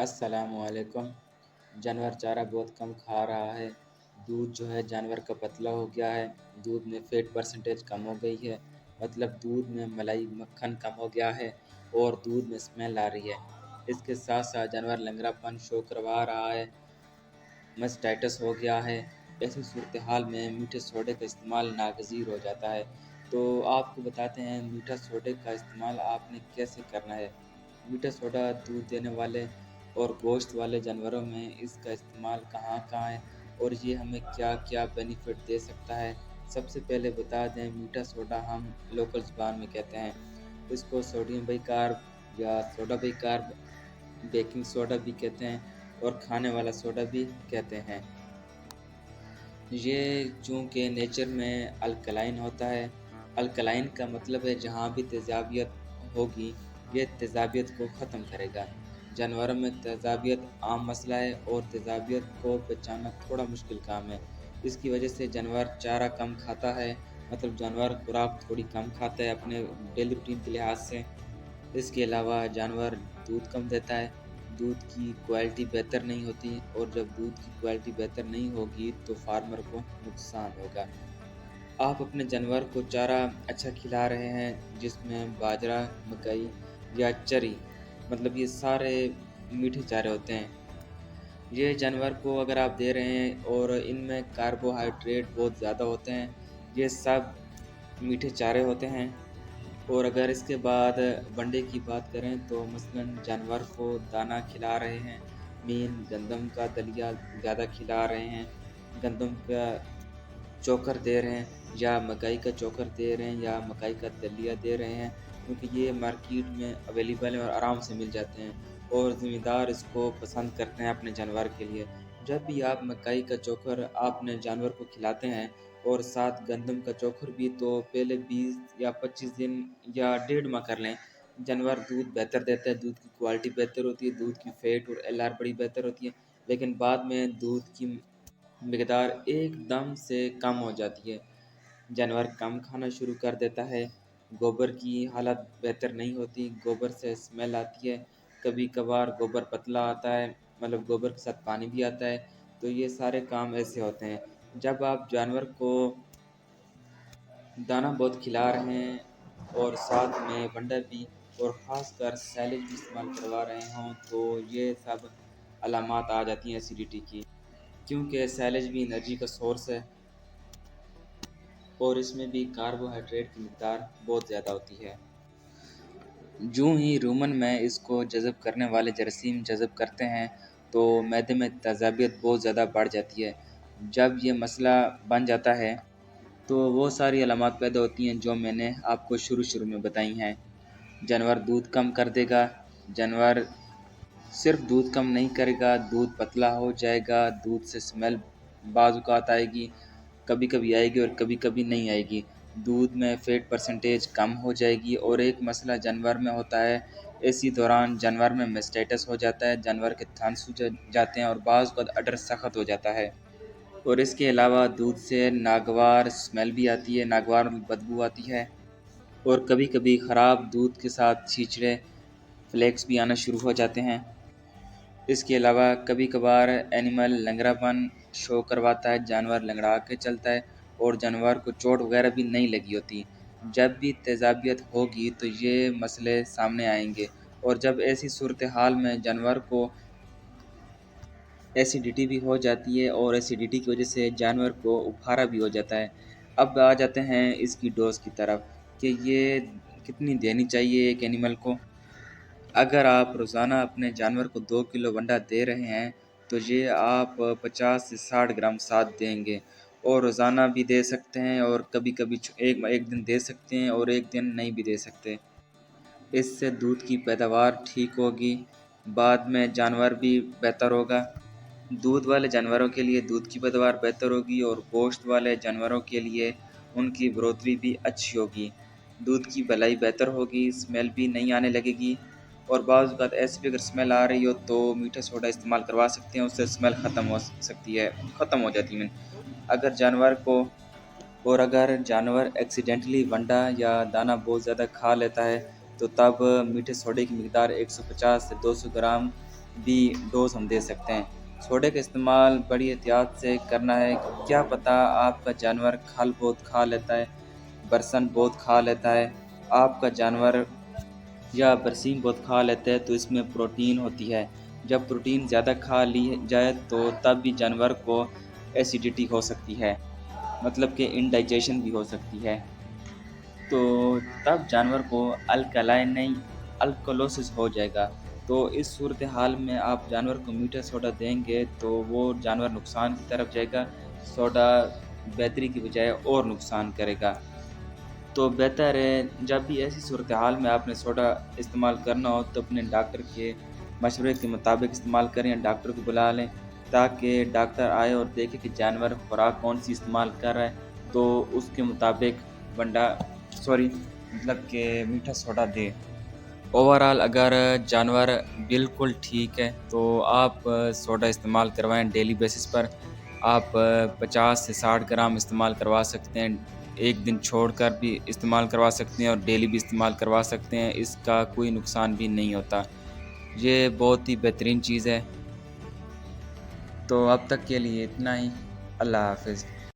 अस्सलाम वालेकुम। जानवर चारा बहुत कम खा रहा है। दूध जो है जानवर का पतला हो गया है। दूध में फ़ैट परसेंटेज कम हो गई है। मतलब दूध में मलाई मक्खन कम हो गया है और दूध में स्मेल आ रही है। इसके साथ साथ जानवर लंगड़ापन शो करवा रहा है, मास्टाइटिस हो गया है। ऐसी सूरत हाल में मीठे सोडे का इस्तेमाल नागज़ीर हो जाता है। तो आपको बताते हैं मीठा सोडे का इस्तेमाल आपने कैसे करना है। मीठा सोडा दूध देने वाले और गोश्त वाले जानवरों में इसका इस्तेमाल कहाँ-कहाँ है और ये हमें क्या-क्या बेनिफिट दे सकता है। सबसे पहले बता दें मीठा सोडा हम लोकल ज़ुबान में कहते हैं। इसको सोडियम बाइकार्ब या सोडा बाइकार्ब, बेकिंग सोडा भी कहते हैं और खाने वाला सोडा भी कहते हैं। ये चूँकि नेचर में अल्कलाइन होता है। अल्कलाइन का मतलब है जहाँ भी तेज़ाबियत होगी, ये तेज़ाबियत को ख़त्म करेगा। जानवरों में तेज़ाबियत आम मसला है और तेज़ाबियत को बचाना थोड़ा मुश्किल काम है। इसकी वजह से जानवर चारा कम खाता है, मतलब जानवर खुराक थोड़ी कम खाता है अपने डेली रूटीन के लिहाज से। इसके अलावा जानवर दूध कम देता है, दूध की क्वालिटी बेहतर नहीं होती और जब दूध की क्वालिटी बेहतर नहीं होगी तो फार्मर को नुकसान होगा। आप अपने जानवर को चारा अच्छा खिला रहे हैं जिसमें बाजरा, मकई या चरी, मतलब ये सारे मीठे चारे होते हैं। ये जानवर को अगर आप दे रहे हैं और इनमें कार्बोहाइड्रेट बहुत ज़्यादा होते हैं, ये सब मीठे चारे होते हैं। और अगर इसके बाद वनडे की बात करें तो मसलन जानवर को दाना खिला रहे हैं, मीन गंदम का दलिया ज़्यादा खिला रहे हैं, गंदम का चोकर दे रहे हैं या मकई का चोकर दे रहे हैं या मकई का दलिया दे रहे हैं, क्योंकि ये मार्केट में अवेलेबल हैं और आराम से मिल जाते हैं और ज़िम्मेदार इसको पसंद करते हैं अपने जानवर के लिए। जब भी आप मकई का चोकर अपने जानवर को खिलाते हैं और साथ गंदम का चोकर भी, तो पहले 20 या 25 दिन या डेढ़ माह कर लें। जानवर दूध बेहतर देता है, दूध की क्वालिटी बेहतर होती है, दूध की फ़ैट और एलआर बड़ी बेहतर होती है, लेकिन बाद में दूध की मिकदार एकदम से कम हो जाती है। जानवर कम खाना शुरू कर देता है, गोबर की हालत बेहतर नहीं होती, गोबर से स्मेल आती है, कभी-कभार गोबर पतला आता है, मतलब गोबर के साथ पानी भी आता है, तो ये सारे काम ऐसे होते हैं। जब आप जानवर को दाना बहुत खिला रहे हैं और साथ में वंडा भी और ख़ासकर सैलेज भी इस्तेमाल करवा रहे हों, तो ये सब अलामात आ जाती हैं एसिडिटी की, क्योंकि सैलेज भी एनर्जी का सोर्स है और इसमें भी कार्बोहाइड्रेट की मिकदार बहुत ज़्यादा होती है। यूँ ही रूमन में इसको जज़ब करने वाले जरासीम जज़ब करते हैं तो मैदे में तेज़ाबियत बहुत ज़्यादा बढ़ जाती है। जब ये मसला बन जाता है तो वो सारी अलामात पैदा होती हैं जो मैंने आपको शुरू में बताई हैं। जानवर दूध कम कर देगा, जानवर सिर्फ दूध कम नहीं करेगा, दूध पतला हो जाएगा, दूध से स्मेल बाज़ औक़ात आएगी, कभी-कभी आएगी और कभी-कभी नहीं आएगी। दूध में फ़ैट परसेंटेज कम हो जाएगी और एक मसला जानवर में होता है, इसी दौरान जानवर में मास्टाइटिस हो जाता है, जानवर के थन सूज जाते हैं और बाज़ औक़ात अडर सख़्त हो जाता है। और इसके अलावा दूध से नागवार स्मेल भी आती है, नागवार बदबू आती है और कभी-कभी ख़राब दूध के साथ छींचड़े, फ्लेक्स भी आना शुरू हो जाते हैं। इसके अलावा कभी-कभार एनिमल लंगड़ापन शो करवाता है, जानवर लंगड़ा के चलता है और जानवर को चोट वगैरह भी नहीं लगी होती। जब भी तेज़ाबियत होगी तो ये मसले सामने आएंगे और जब ऐसी सूरत हाल में जानवर को एसिडिटी भी हो जाती है और एसिडिटी की वजह से जानवर को उफारा भी हो जाता है। अब आ जाते हैं इसकी डोज़ की तरफ कि ये कितनी देनी चाहिए एक एनिमल को। अगर आप रोज़ाना अपने जानवर को 2 किलो वंडा दे रहे हैं तो ये आप 50 से 60 ग्राम साथ देंगे और रोज़ाना भी दे सकते हैं और कभी-कभी एक दिन दे सकते हैं और एक दिन नहीं भी दे सकते। इससे दूध की पैदावार ठीक होगी, बाद में जानवर भी बेहतर होगा। दूध वाले जानवरों के लिए दूध की पैदावार बेहतर होगी और गोश्त वाले जानवरों के लिए उनकी बढ़ोतरी भी अच्छी होगी। दूध की भलाई बेहतर होगी, स्मेल भी नहीं आने लगेगी और बाज़ औक़ात ऐसी भी अगर स्मेल आ रही हो तो मीठा सोडा इस्तेमाल करवा सकते हैं, उससे स्मेल ख़त्म हो सकती है, ख़त्म हो जाती है। अगर जानवर को और अगर जानवर एक्सीडेंटली वंडा या दाना बहुत ज़्यादा खा लेता है तो तब मीठे सोडे की मिकदार 150 से 200 ग्राम بھی ڈوز ہم دے سکتے ہیں۔ سوڈے کا استعمال بڑی احتیاط سے کرنا ہے، کیا پتہ آپ کا جانور کھل بہت کھا لیتا ہے، برسن بہت کھا لیتا ہے، آپ کا جانور یا برسیم بہت کھا لیتا ہے تو اس میں پروٹین ہوتی ہے، جب پروٹین زیادہ کھا لی جائے تو تب بھی جانور کو ایسیڈیٹی ہو سکتی ہے، مطلب کہ انڈائجیشن بھی ہو سکتی ہے، تو تب جانور کو الکلائن نہیں الکلوسس ہو جائے گا۔ تو اس صورتحال میں آپ جانور کو میٹھا سوڈا دیں گے تو وہ جانور نقصان کی طرف جائے گا، سوڈا بہتری کی بجائے اور نقصان کرے گا۔ تو بہتر ہے جب بھی ایسی صورتحال میں آپ نے سوڈا استعمال کرنا ہو تو اپنے ڈاکٹر کے مشورے کے مطابق استعمال کریں، ڈاکٹر کو بلا لیں تاکہ ڈاکٹر آئے اور دیکھے کہ جانور خوراک کون سی استعمال کر رہا ہے تو اس کے مطابق مطلب کہ میٹھا سوڈا دے۔ اوورآل اگر جانور بالکل ٹھیک ہے تو آپ سوڈا استعمال کروائیں ڈیلی بیسس پر، آپ 50 سے 60 گرام استعمال کروا سکتے ہیں، ایک دن چھوڑ کر بھی استعمال کروا سکتے ہیں اور ڈیلی بھی استعمال کروا سکتے ہیں، اس کا کوئی نقصان بھی نہیں ہوتا، یہ بہت ہی بہترین چیز ہے۔ تو اب تک کے لیے اتنا ہی، اللہ حافظ۔